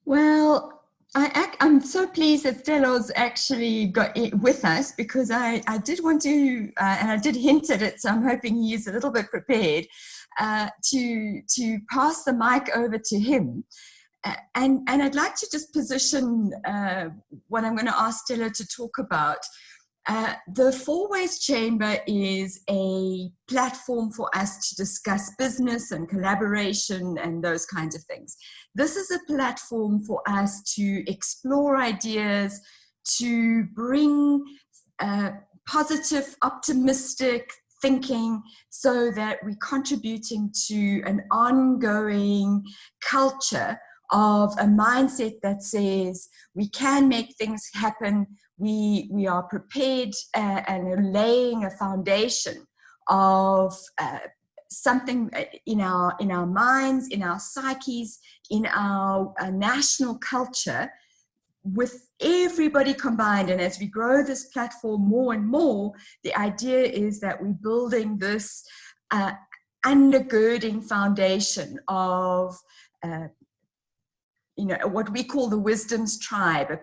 Well, I'm so pleased that Stella's actually got it with us because I did want to, and I did hint at it, so I'm hoping he's a little bit prepared to pass the mic over to him. And I'd like to just position what I'm going to ask Stella to talk about. The Four Ways Chamber is a platform for us to discuss business and collaboration and those kinds of things. This is a platform for us to explore ideas, to bring positive, optimistic thinking so that we're contributing to an ongoing culture of a mindset that says we can make things happen. We are prepared and are laying a foundation of something in our minds, in our psyches, in our national culture, with everybody combined. And as we grow this platform more and more, the idea is that we're building this undergirding foundation of what we call the wisdom's tribe, a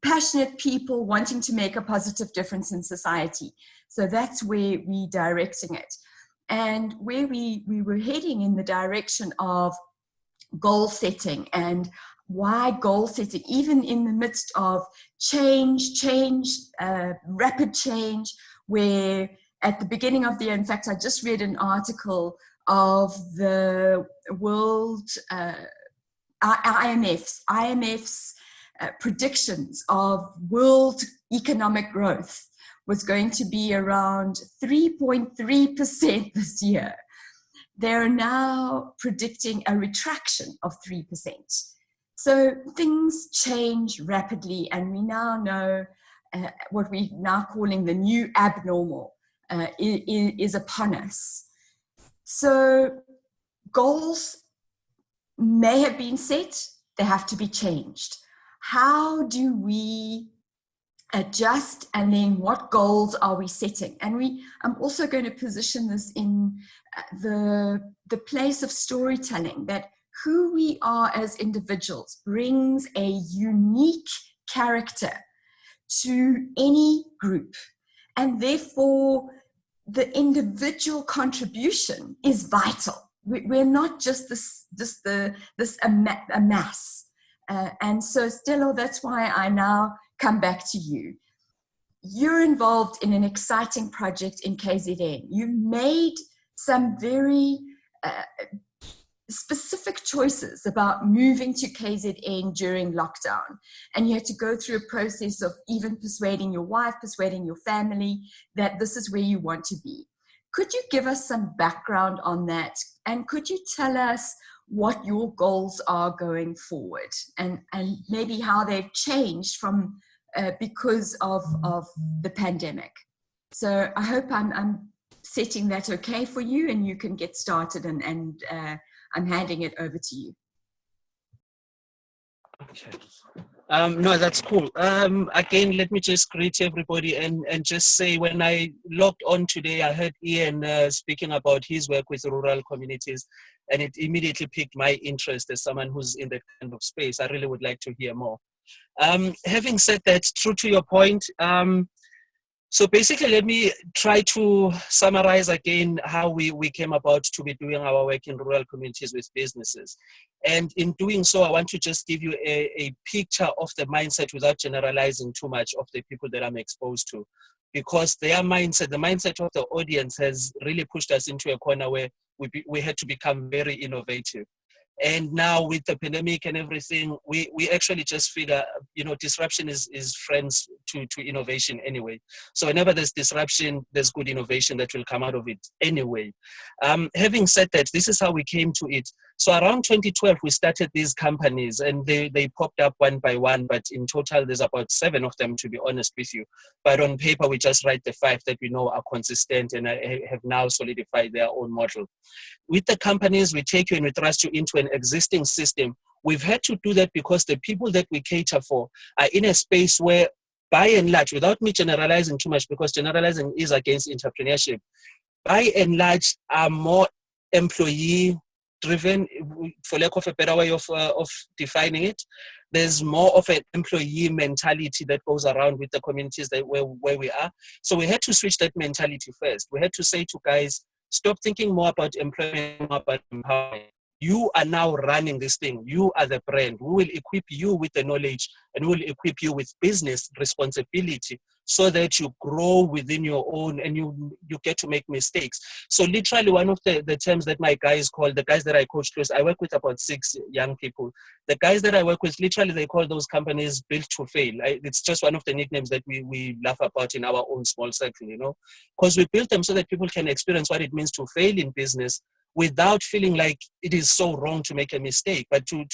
passionate people wanting to make a positive difference in society. So that's where we're directing it. And where we were heading in the direction of goal setting, and why goal setting, even in the midst of rapid change, where at the beginning of the year, in fact, I just read an article of the world, IMF's predictions of world economic growth was going to be around 3.3% this year. They're now predicting a retraction of 3%. So things change rapidly, and we now know what we're now calling the new abnormal is upon us. So goals may have been set, they have to be changed. How do we adjust, and then what goals are we setting? And I'm also going to position this in the place of storytelling, that who we are as individuals brings a unique character to any group, and therefore the individual contribution is vital. We're not just a mass. And so, Stella, that's why I now come back to you. You're involved in an exciting project in KZN. You've made some very specific choices about moving to KZN during lockdown, and you had to go through a process of even persuading your wife, persuading your family that this is where you want to be. Could you give us some background on that, and could you tell us what your goals are going forward, and maybe how they've changed from because of the pandemic? So I hope I'm setting that okay for you, and you can get started, and I'm handing it over to you. Okay. No, that's cool. Again, let me just greet everybody and just say, when I logged on today, I heard Ian speaking about his work with rural communities, and it immediately piqued my interest as someone who's in that kind of space. I really would like to hear more. Having said that, true to your point, so basically, let me try to summarize again how we came about to be doing our work in rural communities with businesses. And in doing so, I want to just give you a picture of the mindset without generalizing too much of the people that I'm exposed to. Because their mindset, the mindset of the audience, has really pushed us into a corner where we had to become very innovative. And now with the pandemic and everything, we actually just figure, disruption is friends to innovation anyway. So whenever there's disruption, there's good innovation that will come out of it anyway. Having said that, this is how we came to it. So around 2012, we started these companies, and they popped up one by one, but in total, there's about 7 of them, to be honest with you. But on paper, we just write the 5 that we know are consistent and have now solidified their own model. With the companies, we take you and we thrust you into an existing system. We've had to do that because the people that we cater for are in a space where, by and large, without me generalizing too much, because generalizing is against entrepreneurship, by and large are more employee driven, for lack of a better way of defining it. There's more of an employee mentality that goes around with the communities where we are. So we had to switch that mentality first. We had to say to guys, stop thinking more about employment, more about empowerment. You are now running this thing. You are the brand. We will equip you with the knowledge, and we will equip you with business responsibility so that you grow within your own and you get to make mistakes. So literally one of the terms that my guys call, the guys that I coach close, I work with about 6 young people. The guys that I work with, literally they call those companies built to fail. It's just one of the nicknames that we laugh about in our own small circle, you know, because we built them so that people can experience what it means to fail in business without feeling like it is so wrong to make a mistake, but to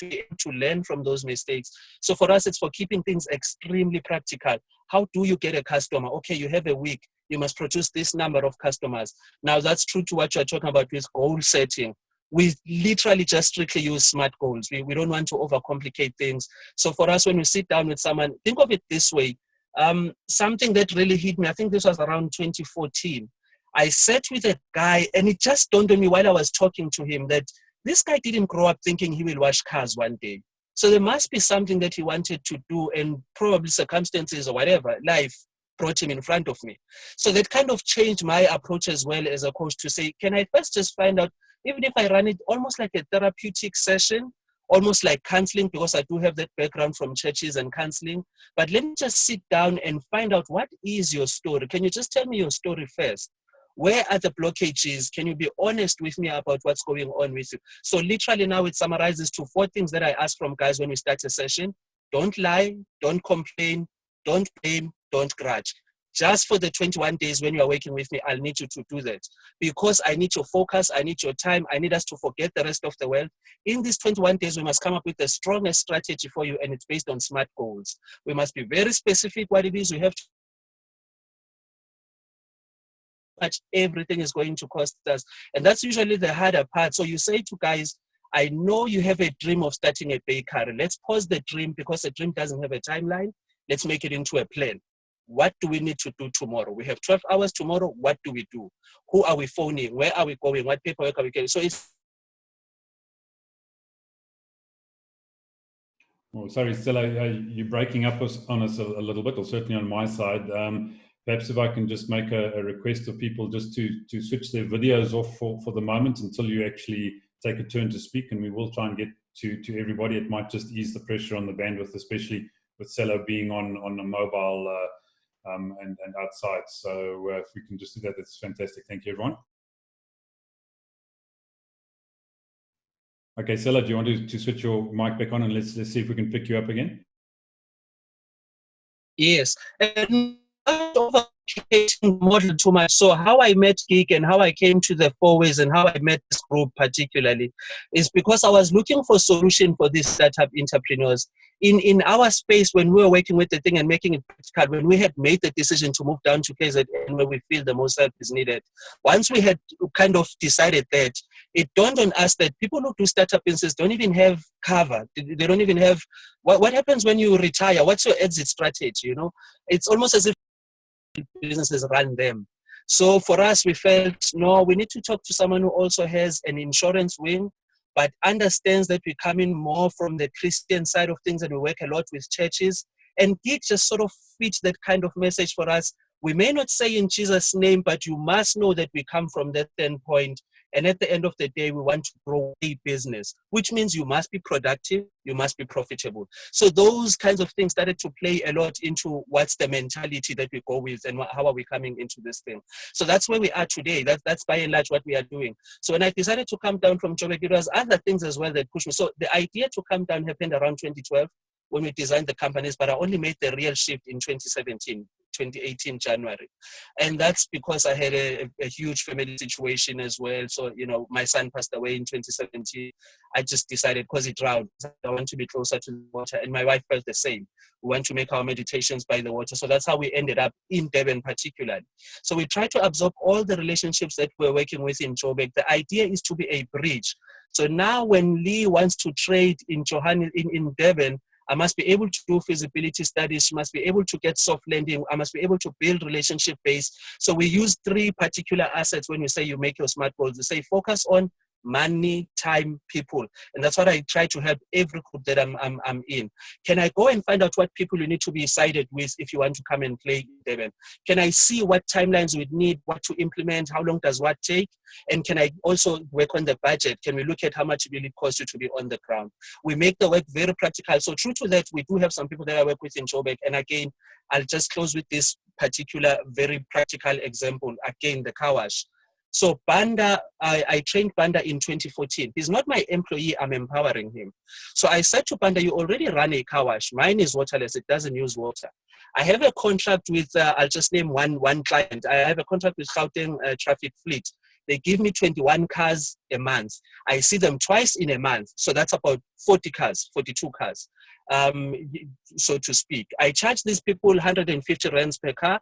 learn from those mistakes. So for us, it's for keeping things extremely practical. How do you get a customer? Okay, you have a week. You must produce this number of customers. Now that's true to what you're talking about with goal setting. We literally just strictly use SMART goals. We don't want to overcomplicate things. So for us, when we sit down with someone, think of it this way. Something that really hit me, I think this was around 2014. I sat with a guy and it just dawned on me while I was talking to him that this guy didn't grow up thinking he will wash cars one day. So there must be something that he wanted to do, and probably circumstances or whatever, life brought him in front of me. So that kind of changed my approach as well as a coach to say, can I first just find out, even if I run it almost like a therapeutic session, almost like counseling, because I do have that background from churches and counseling, but let me just sit down and find out, what is your story? Can you just tell me your story first? Where are the blockages? Can you be honest with me about what's going on with you? So literally now it summarizes to 4 things that I ask from guys when we start a session. Don't lie, don't complain, don't blame, don't grudge. Just for the 21 days when you are working with me, I'll need you to do that. Because I need your focus, I need your time, I need us to forget the rest of the world. In these 21 days, we must come up with the strongest strategy for you, and it's based on SMART goals. We must be very specific what it is we have to much everything is going to cost us. And that's usually the harder part. So you say to guys, I know you have a dream of starting a bakery. Let's pause the dream because the dream doesn't have a timeline. Let's make it into a plan. What do we need to do tomorrow? We have 12 hours tomorrow. What do we do? Who are we phoning? Where are we going? What paperwork are we getting? So it's... Oh, sorry, Stella, you're breaking up on us a little bit, or certainly on my side. Perhaps if I can just make a request of people just to switch their videos off for the moment until you actually take a turn to speak, and we will try and get to everybody. It might just ease the pressure on the bandwidth, especially with Stella being on a mobile and outside. So if we can just do that, that's fantastic. Thank you, everyone. Okay, Stella, do you want to switch your mic back on, and let's see if we can pick you up again? Yes. And model too much. So how I met Geek and how I came to the 4 Ways and how I met this group particularly is because I was looking for a solution for these startup entrepreneurs. In our space, when we were working with the thing and making it practical, when we had made the decision to move down to KZN where we feel the most help is needed, once we had kind of decided that, it dawned on us that people who do startup businesses don't even have cover. They don't even have, what happens when you retire? What's your exit strategy? You know, it's almost as if businesses run them. So for us, we felt, no, we need to talk to someone who also has an insurance wing, but understands that we come in more from the Christian side of things, and we work a lot with churches. And Geek just sort of fits that kind of message for us. We may not say in Jesus' name, but you must know that we come from that standpoint. And at the end of the day, we want to grow a business, which means you must be productive, you must be profitable. So those kinds of things started to play a lot into what's the mentality that we go with and how are we coming into this thing. So that's where we are today. That's by and large what we are doing. So when I decided to come down from Joburg, it was other things as well that pushed me. So the idea to come down happened around 2012 when we designed the companies, but I only made the real shift in 2018 January. And that's because I had a huge family situation as well. So, you know, my son passed away in 2017. I just decided, because he drowned, I want to be closer to the water. And my wife felt the same. We want to make our meditations by the water. So that's how we ended up in Durban particularly. So we try to absorb all the relationships that we're working with in Joburg. The idea is to be a bridge. So now when Lee wants to trade in Durban, I must be able to do feasibility studies. She must be able to get soft landing. I must be able to build relationship base. So we use 3 particular assets when you say you make your SMART goals. You say focus on money, time, people. And that's what I try to help every group that I'm in. Can I go and find out what people you need to be sided with if you want to come and play Durban? Can I see what timelines we need, what to implement, how long does what take? And can I also work on the budget? Can we look at how much it really costs you to be on the ground? We make the work very practical. So true to that, we do have some people that I work with in Joburg. And again, I'll just close with this particular very practical example. Again, the car wash. So Banda, I trained Banda in 2014. He's not my employee, I'm empowering him. So I said to Banda, you already run a car wash. Mine is waterless, it doesn't use water. I have a contract with, I'll just name one client. I have a contract with Gauteng Traffic Fleet. They give me 21 cars a month. I see them twice in a month. So that's about 40 cars, 42 cars, so to speak. I charge these people 150 rands per car.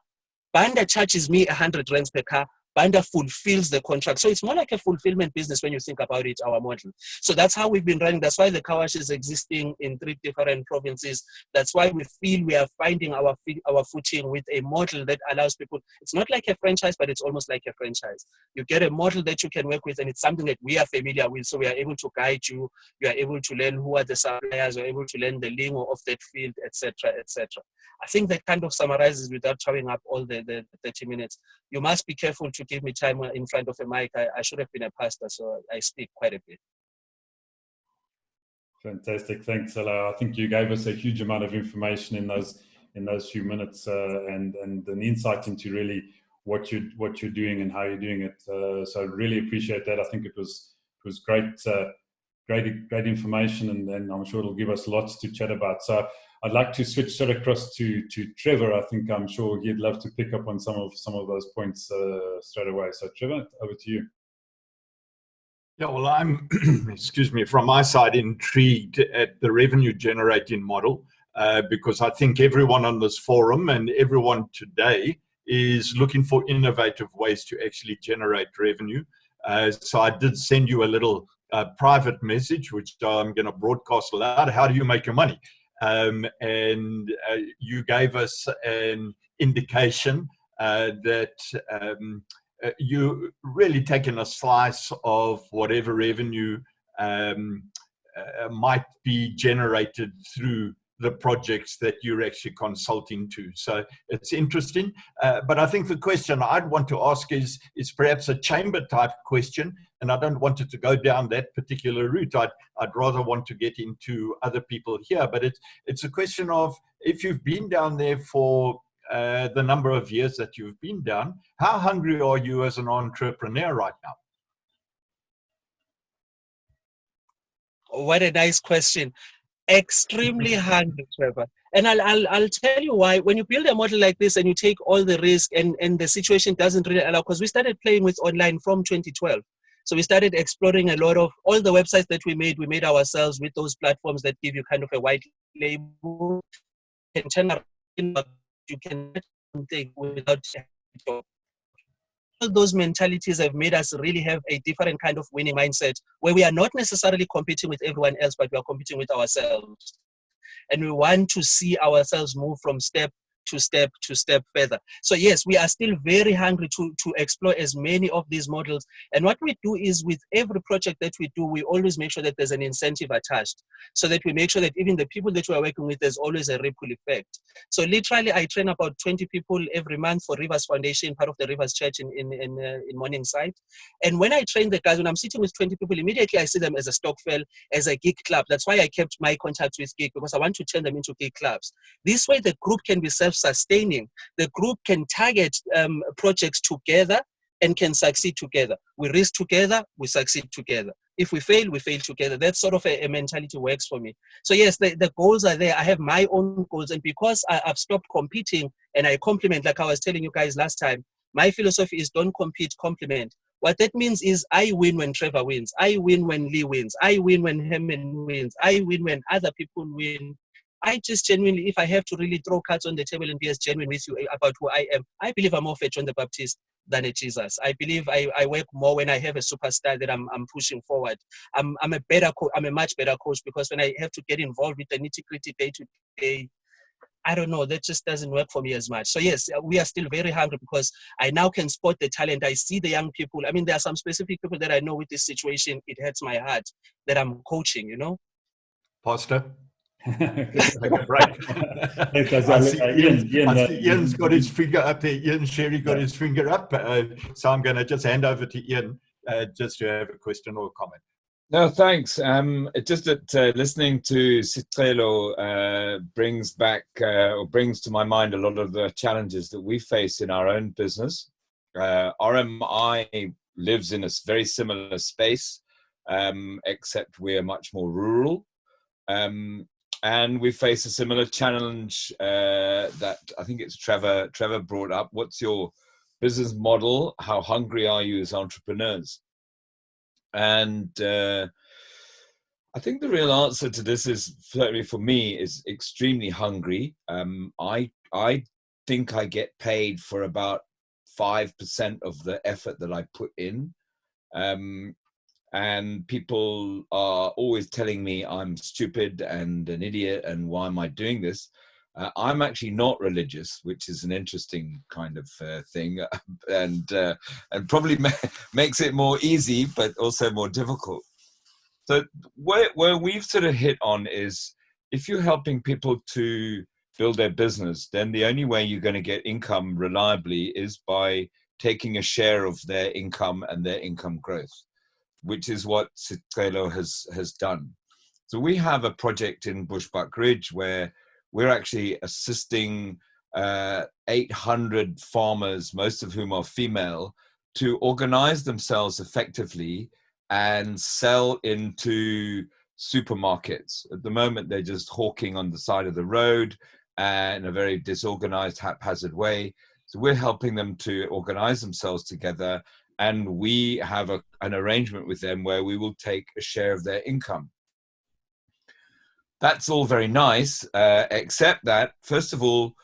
Banda charges me 100 rands per car. Banda fulfills the contract. So it's more like a fulfillment business when you think about it, our model. So that's how we've been running. That's why the car wash is existing in 3 different provinces. That's why we feel we are finding our footing with a model that allows people, it's not like a franchise, but it's almost like a franchise. You get a model that you can work with, and it's something that we are familiar with. So we are able to guide you. You are able to learn who are the suppliers. You're able to learn the lingo of that field, etc., etc. I think that kind of summarizes without chewing up all the 30 minutes. You must be careful to give me time in front of a mic. I should have been a pastor, so I speak quite a bit. Fantastic, thanks, Ella. I think you gave us a huge amount of information in those few minutes, and an insight into really what you're doing and how you're doing it. So I really appreciate that. I think it was great, great information, and I'm sure it'll give us lots to chat about. So I'd like to switch straight across to Trevor. I'm sure he'd love to pick up on some of those points straight away. So Trevor, over to you. Yeah, well, I'm, excuse me, from my side, intrigued at the revenue generating model, because I think everyone on this forum and everyone today is looking for innovative ways to actually generate revenue. So I did send you a little private message, which I'm going to broadcast aloud. How do you make your money? And you gave us an indication that you really taken a slice of whatever revenue might be generated through the projects that you're actually consulting to. So it's interesting. But I think the question I'd want to ask is perhaps a chamber type question, and I don't want it to go down that particular route. I'd rather want to get into other people here, but it's a question of, if you've been down there for the number of years that you've been down, how hungry are you as an entrepreneur right now? What a nice question. Extremely hungry, Trevor. And I'll tell you why. When you build a model like this and you take all the risk, and the situation doesn't really allow, because we started playing with online from 2012. So we started exploring a lot of all the websites that we made ourselves with those platforms that give you kind of a white label. You can turn around, you can think without all those mentalities have made us really have a different kind of winning mindset, where we are not necessarily competing with everyone else, but we are competing with ourselves. And we want to see ourselves move from step to step to step further. So yes, we are still very hungry to explore as many of these models. And what we do is, with every project that we do, we always make sure that there's an incentive attached, so that we make sure that even the people that we are working with, there's always a ripple effect. So literally, I train about 20 people every month for Rivers Foundation, part of the Rivers Church in Morningside. And when I train the guys, when I'm sitting with 20 people, immediately I see them as a Stokvel, as a gig club. That's why I kept my contacts with gig, because I want to turn them into gig clubs. This way, the group can be self-sustaining. The group can target projects together and can succeed together. We risk together, we succeed together. If we fail together. That sort of a mentality works for me. So yes, the goals are there. I have my own goals, and because I've stopped competing and I complement, like I was telling you guys last time, my philosophy is don't compete, complement. What that means is, I win when Trevor wins. I win when Lee wins. I win when Herman wins. I win when other people win. I just genuinely, if I have to really throw cards on the table and be as genuine with you about who I am, I believe I'm more of a John the Baptist than a Jesus. I believe I work more when I have a superstar that I'm pushing forward. I'm a much better coach, because when I have to get involved with the nitty-gritty day-to-day, I don't know, that just doesn't work for me as much. So yes, we are still very hungry because I now can spot the talent. I see the young people. I mean, there are some specific people that I know with this situation. It hurts my heart that I'm coaching, you know? Pastor? Thanks, Take a break. guys. I see Ian, I see Ian's got his finger up there. Ian Sherry got his finger up. So I'm going to just hand over to Ian just to have a question or a comment. No, thanks. Just that listening to Sicelo brings back or brings to my mind a lot of the challenges that we face in our own business. RMI lives in a very similar space, except we're much more rural. And we face a similar challenge that I think it's Trevor brought up. What's your business model? How hungry are you as entrepreneurs? And I think the real answer to this is, certainly for me, is extremely hungry. I think I get paid for about 5% of the effort that I put in. And people are always telling me I'm stupid and an idiot and why am I doing this? I'm actually not religious, which is an interesting kind of thing, and probably makes it more easy, but also more difficult. So where we've sort of hit on is, if you're helping people to build their business, then the only way you're going to get income reliably is by taking a share of their income and their income growth, which is what Sicelo has done. So we have a project in Bushbuck Ridge where we're actually assisting 800 farmers, most of whom are female, to organize themselves effectively and sell into supermarkets. At the moment, they're just hawking on the side of the road in a very disorganized, haphazard way. So we're helping them to organize themselves together, and we have an arrangement with them where we will take a share of their income. That's all very nice, except that, first of all,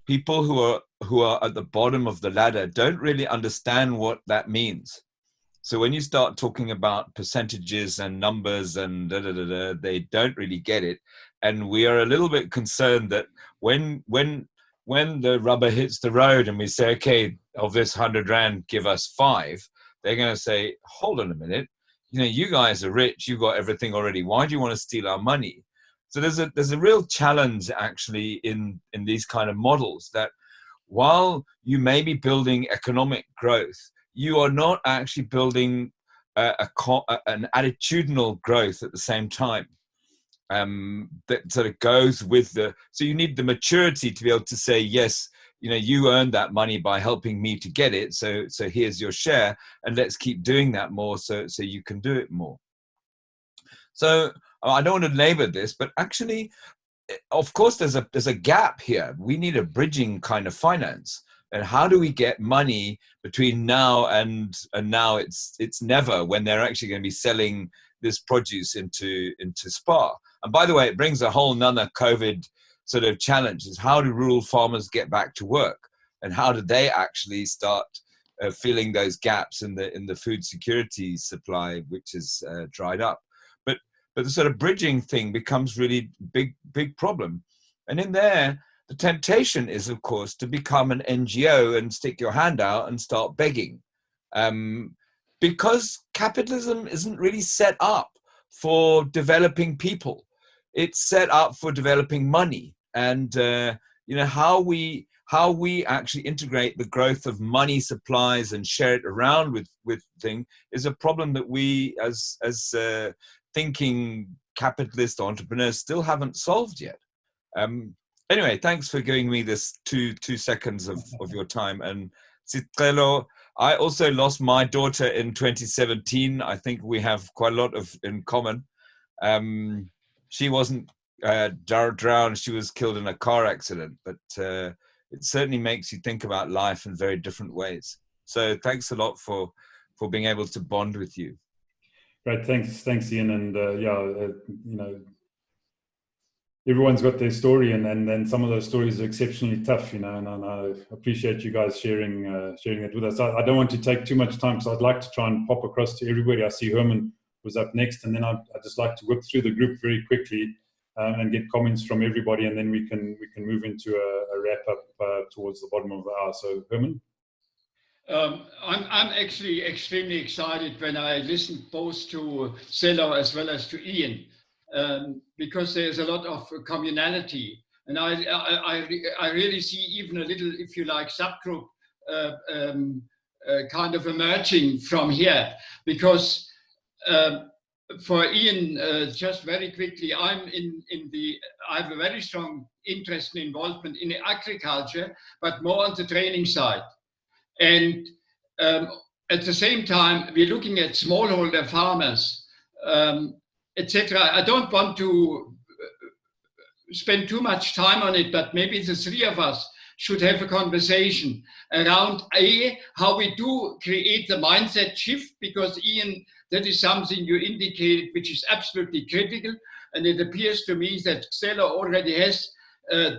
people who are at the bottom of the ladder don't really understand what that means. So when you start talking about percentages and numbers and they don't really get it. And we are a little bit concerned that when the rubber hits the road and we say, okay, of this 100 Rand, give us 5, they're going to say, hold on a minute. You know, you guys are rich, you've got everything already. Why do you want to steal our money? So there's a real challenge actually in these kind of models, that while you may be building economic growth, you are not actually building an attitudinal growth at the same time. That sort of goes with so you need the maturity to be able to say, yes, you know, you earned that money by helping me to get it. So here's your share, and let's keep doing that more so you can do it more. So I don't want to labor this, but actually, of course, there's a gap here. We need a bridging kind of finance. And how do we get money between now and now? It's never, when they're actually going to be selling this produce into SPAR. And by the way, it brings a whole nother COVID sort of challenge, is how do rural farmers get back to work, and how do they actually start filling those gaps in the food security supply, which is dried up. But the sort of bridging thing becomes really big problem. And in there, the temptation is, of course, to become an NGO and stick your hand out and start begging. Because capitalism isn't really set up for developing people. It's set up for developing money. And you know, how we actually integrate the growth of money supplies and share it around with thing is a problem that we as thinking capitalist entrepreneurs still haven't solved yet. Anyway, thanks for giving me this two seconds of your time. And Sicelo, I also lost my daughter in 2017. I think we have quite a lot in common. She wasn't drowned, she was killed in a car accident, but it certainly makes you think about life in very different ways. So thanks a lot for being able to bond with you. Great, thanks, Ian. And you know, everyone's got their story, and then some of those stories are exceptionally tough, you know. And I appreciate you guys sharing it with us. I don't want to take too much time, because I'd like to try and pop across to everybody. I see Herman was up next, and then I'd just like to whip through the group very quickly. and get comments from everybody, and then we can move into a wrap up towards the bottom of the hour. So, Herman. I'm actually extremely excited when I listen both to Cello as well as to Ian, because there's a lot of communality, and I really see even a little, if you like, subgroup kind of emerging from here, because for Ian, just very quickly, I have a very strong interest and involvement in agriculture, but more on the training side. And at the same time, we're looking at smallholder farmers, etc. I don't want to spend too much time on it, but maybe the three of us should have a conversation around how we do create the mindset shift, because Ian, that is something you indicated, which is absolutely critical. And it appears to me that Xello already has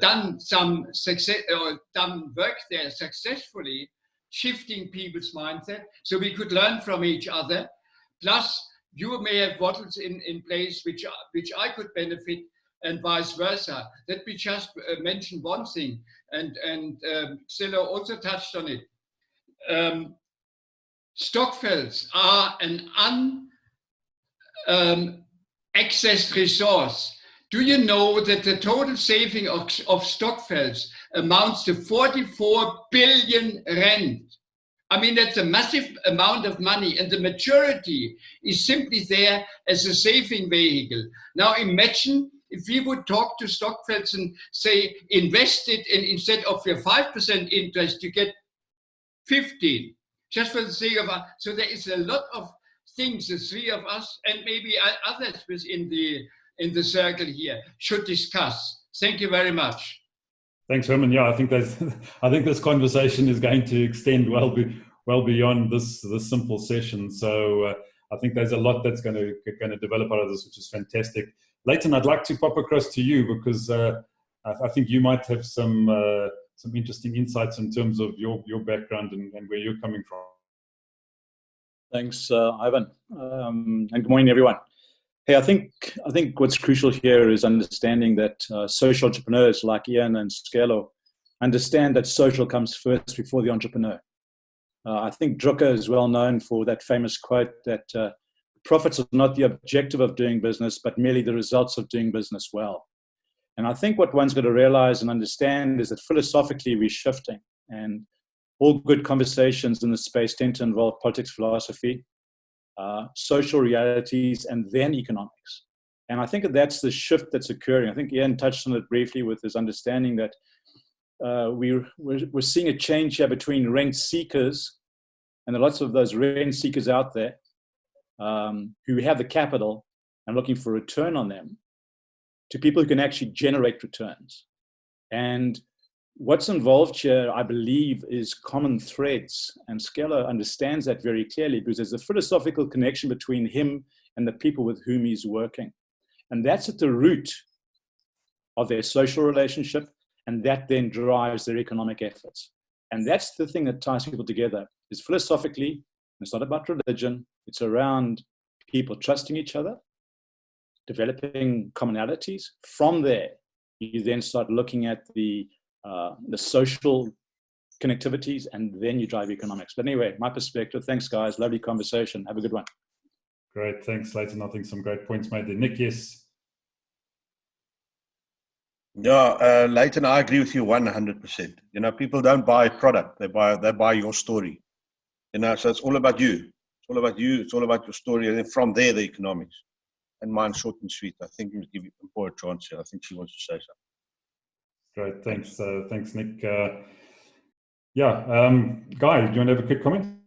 done some success, or done work there successfully, shifting people's mindset, so we could learn from each other. Plus, you may have models in place which I could benefit, and vice versa. Let me just mention one thing, and Xello also touched on it. Stockfells are an unaccessed resource. Do you know that the total saving of Stockfells amounts to 44 billion rand? I mean, that's a massive amount of money, and the majority is simply there as a saving vehicle. Now imagine if we would talk to Stockfells and say, invest it, and instead of your 5% interest, you get 15, just for the sake of, so there is a lot of things the three of us, and maybe others within the circle here, should discuss. Thank you very much. Thanks, Herman. Yeah, I think this conversation is going to extend well beyond this simple session. So I think there's a lot that's going to develop out of this, which is fantastic. Leighton, I'd like to pop across to you, because I think you might have some interesting insights in terms of your background and where you're coming from. Thanks, Ivan, and good morning, everyone. Hey, I think what's crucial here is understanding that social entrepreneurs like Ian and Xello understand that social comes first before the entrepreneur. I think Drucker is well known for that famous quote that profits are not the objective of doing business, but merely the results of doing business well. And I think what one's got to realize and understand is that philosophically we're shifting, and all good conversations in this space tend to involve politics, philosophy, social realities, and then economics. And I think that's the shift that's occurring. I think Ian touched on it briefly with his understanding that we're seeing a change here between rent seekers, and there are lots of those rent seekers out there who have the capital and looking for return on them, to people who can actually generate returns. And what's involved here, I believe, is common threads, and Xello understands that very clearly, because there's a philosophical connection between him and the people with whom he's working. And that's at the root of their social relationship, and that then drives their economic efforts. And that's the thing that ties people together, is philosophically, it's not about religion, it's around people trusting each other, developing commonalities. From there, you then start looking at the social connectivities, and then you drive economics. But anyway, my perspective. Thanks, guys. Lovely conversation. Have a good one. Great. Thanks, Leighton. I think some great points made there. Nick, yes. Yeah, Leighton, I agree with you 100%. You know, people don't buy product; they buy your story. You know, so it's all about you. It's all about you. It's all about your story, and then from there, the economics. And mine's short and sweet. I think we'll give you a chance here. I think she wants to say something. Great, thanks. Thanks, Nick. Guy, do you want to have a quick comment?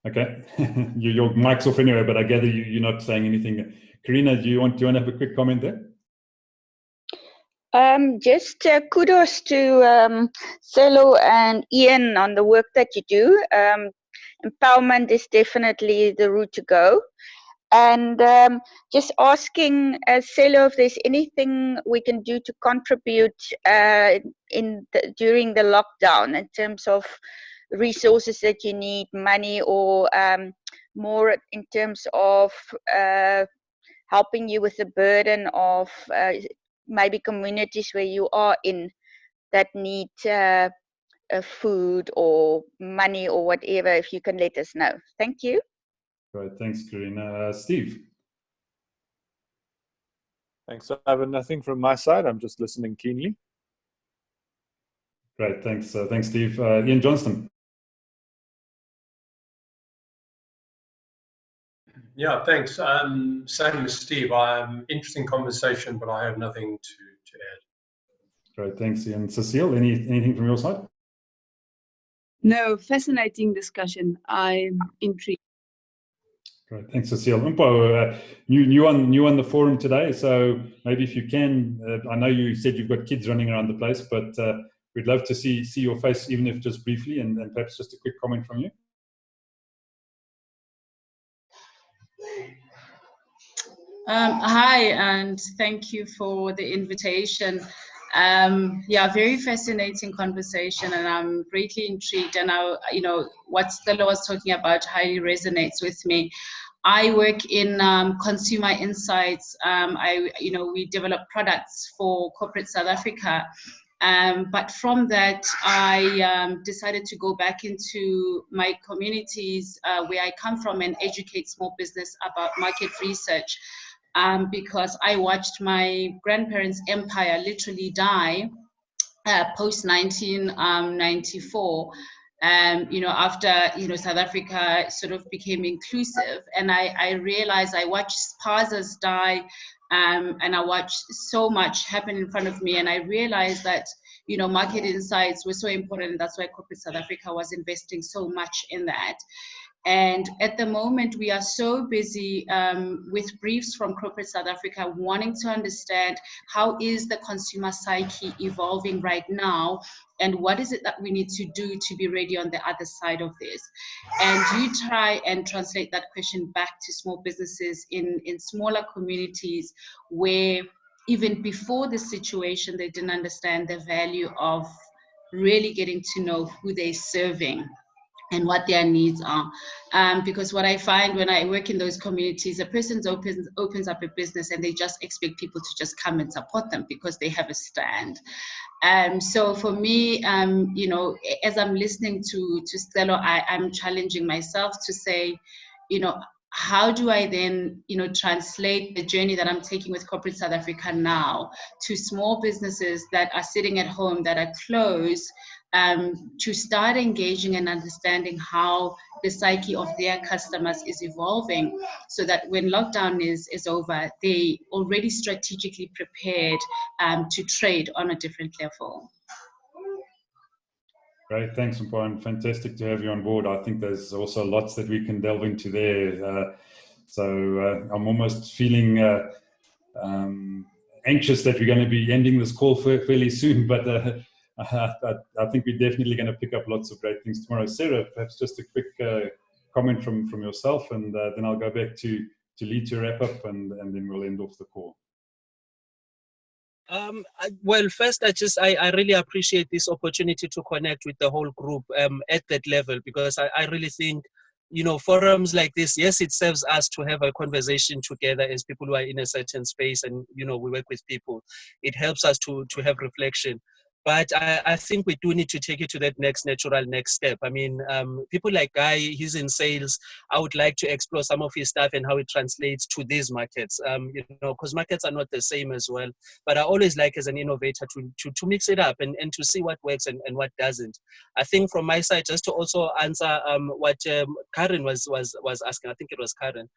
Okay, your mic's off anyway, but I gather you're not saying anything. Karina, do you want to have a quick comment there? Just kudos to Xello and Ian on the work that you do. Empowerment is definitely the route to go. And just asking Xello if there's anything we can do to contribute during the lockdown in terms of resources that you need, money, or more in terms of helping you with the burden of maybe communities where you are in that need food or money or whatever, if you can let us know. Thank you. Great, thanks, Karina. Steve. Thanks, Ivan. Nothing from my side. I'm just listening keenly. Great, thanks. Thanks, Steve. Ian Johnston. Yeah, thanks. Same as Steve. Interesting conversation, but I have nothing to add. Great, thanks, Ian. Cecile, anything from your side? No, fascinating discussion. I'm intrigued. Great, thanks, Cecile. Umpo, new on the forum today, so maybe if you can, I know you said you've got kids running around the place, but we'd love to see your face, even if just briefly, and perhaps just a quick comment from you. Hi, and thank you for the invitation. Yeah, very fascinating conversation, and I'm greatly intrigued. And what Stella was talking about highly resonates with me. I work in consumer insights. We develop products for corporate South Africa. But from that, I decided to go back into my communities where I come from and educate small business about market research. Because I watched my grandparents' empire literally die post 1994. After South Africa sort of became inclusive, and I realized I watched spazas die, and I watched so much happen in front of me, and I realized that market insights were so important, and that's why corporate South Africa was investing so much in that. And at the moment, we are so busy with briefs from corporate South Africa wanting to understand how is the consumer psyche evolving right now, and what is it that we need to do to be ready on the other side of this. And you try and translate that question back to small businesses in smaller communities where even before the situation, they didn't understand the value of really getting to know who they're serving and what their needs are. Because what I find when I work in those communities, a person opens up a business and they just expect people to just come and support them because they have a stand. So for me, as I'm listening to Stella, I'm challenging myself to say, how do I then, translate the journey that I'm taking with corporate South Africa now to small businesses that are sitting at home, that are closed, to start engaging and understanding how the psyche of their customers is evolving, so that when lockdown is over, they already strategically prepared to trade on a different level. Great, thanks, Umpo, and fantastic to have you on board. I think there's also lots that we can delve into there. So I'm almost feeling anxious that we're going to be ending this call fairly soon, but I think we're definitely going to pick up lots of great things tomorrow. Sarah, perhaps just a quick comment from yourself, and then I'll go back to Lee to wrap up, and then we'll end off the call. Well, first, I really appreciate this opportunity to connect with the whole group at that level, because I really think, forums like this, yes, it serves us to have a conversation together as people who are in a certain space, and, we work with people. It helps us to have reflection. But I think we do need to take it to that next step. I mean, people like Guy, he's in sales. I would like to explore some of his stuff and how it translates to these markets, because markets are not the same as well. But I always like, as an innovator, to mix it up and to see what works and what doesn't. I think from my side, just to also answer what Karen was asking, I think it was Karen.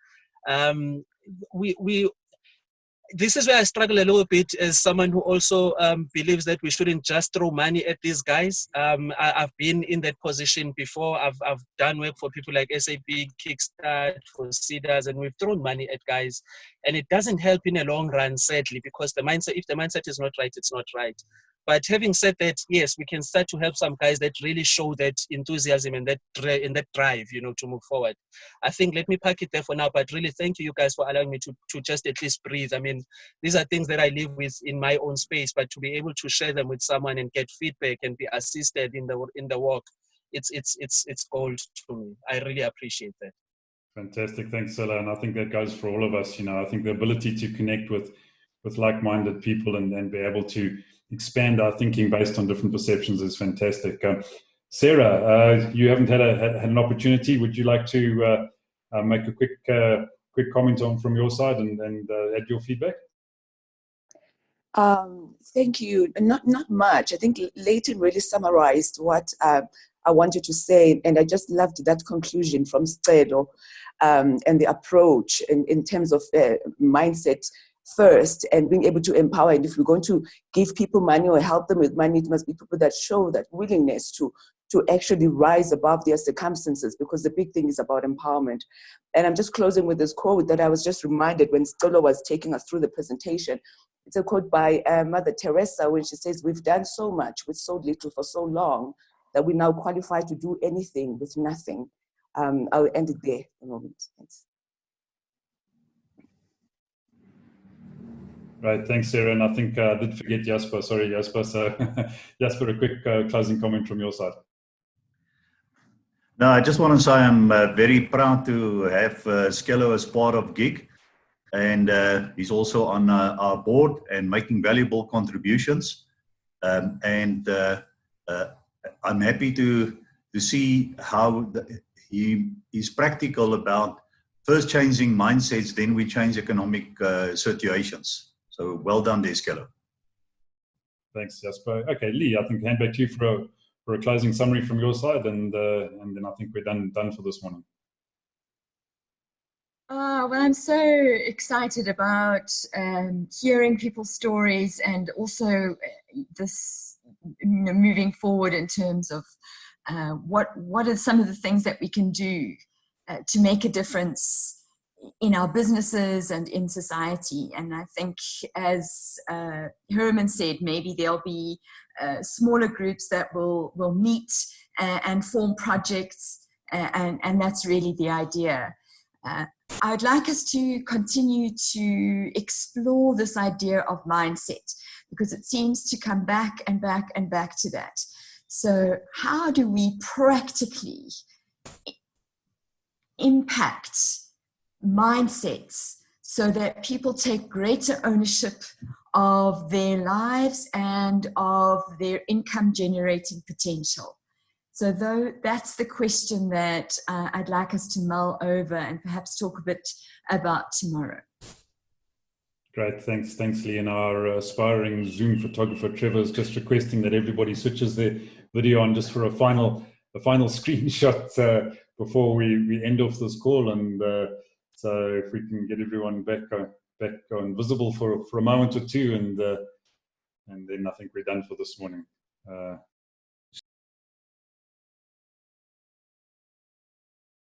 This is where I struggle a little bit as someone who also believes that we shouldn't just throw money at these guys. I've been in that position before. I've done work for people like SAP, Kickstart, for Cedars, and we've thrown money at guys. And it doesn't help in the long run, sadly, because if the mindset is not right, it's not right. But having said that, yes, we can start to help some guys that really show that enthusiasm and that drive, to move forward. I think, let me park it there for now, but really thank you guys for allowing me to just at least breathe. I mean, these are things that I live with in my own space, but to be able to share them with someone and get feedback and be assisted in the work it's gold to me. I really appreciate that. Fantastic, thanks, Sela. And I think that goes for all of us. I think the ability to connect with like-minded people and be able to expand our thinking based on different perceptions is fantastic. Sarah, you haven't had an opportunity. Would you like to make a quick comment from your side and add your feedback? Thank you. Not much. I think Leighton really summarized what I wanted to say, and I just loved that conclusion from Celo and the approach in terms of mindset first and being able to empower. And if we're going to give people money or help them with money, it must be people that show that willingness to actually rise above their circumstances, because the big thing is about empowerment. And I'm just closing with this quote that I was just reminded when Celo was taking us through the presentation. It's a quote by Mother Teresa, when she says, "We've done so much with so little for so long that we now qualify to do anything with nothing." I'll end it there for the moment. Thanks. Right, thanks, Sarah. And I think I did forget Jasper. Sorry, Jasper. So, Jasper, a quick closing comment from your side. No, I just want to say I'm very proud to have Celo as part of GIG. And he's also on our board and making valuable contributions. I'm happy to see how he is practical about first changing mindsets, then we change economic situations. So well done there, Celo. Thanks, Jasper. Okay, Lee, I think hand back to you for a closing summary from your side, and then I think we're done for this morning. Well, I'm so excited about hearing people's stories, and also this moving forward in terms of what are some of the things that we can do to make a difference in our businesses and in society. And I think, as Herman said, maybe there'll be smaller groups that will meet and form projects, and that's really the idea. I'd like us to continue to explore this idea of mindset, because it seems to come back and back and back to that. So how do we practically impact mindsets so that people take greater ownership of their lives and of their income generating potential? So that's the question that I'd like us to mull over and perhaps talk a bit about tomorrow. Great, thanks, Lee. And our aspiring Zoom photographer Trevor is just requesting that everybody switches their video on just for a final screenshot before we end off this call. And so if we can get everyone back on visible for a moment or two, and then I think we're done for this morning.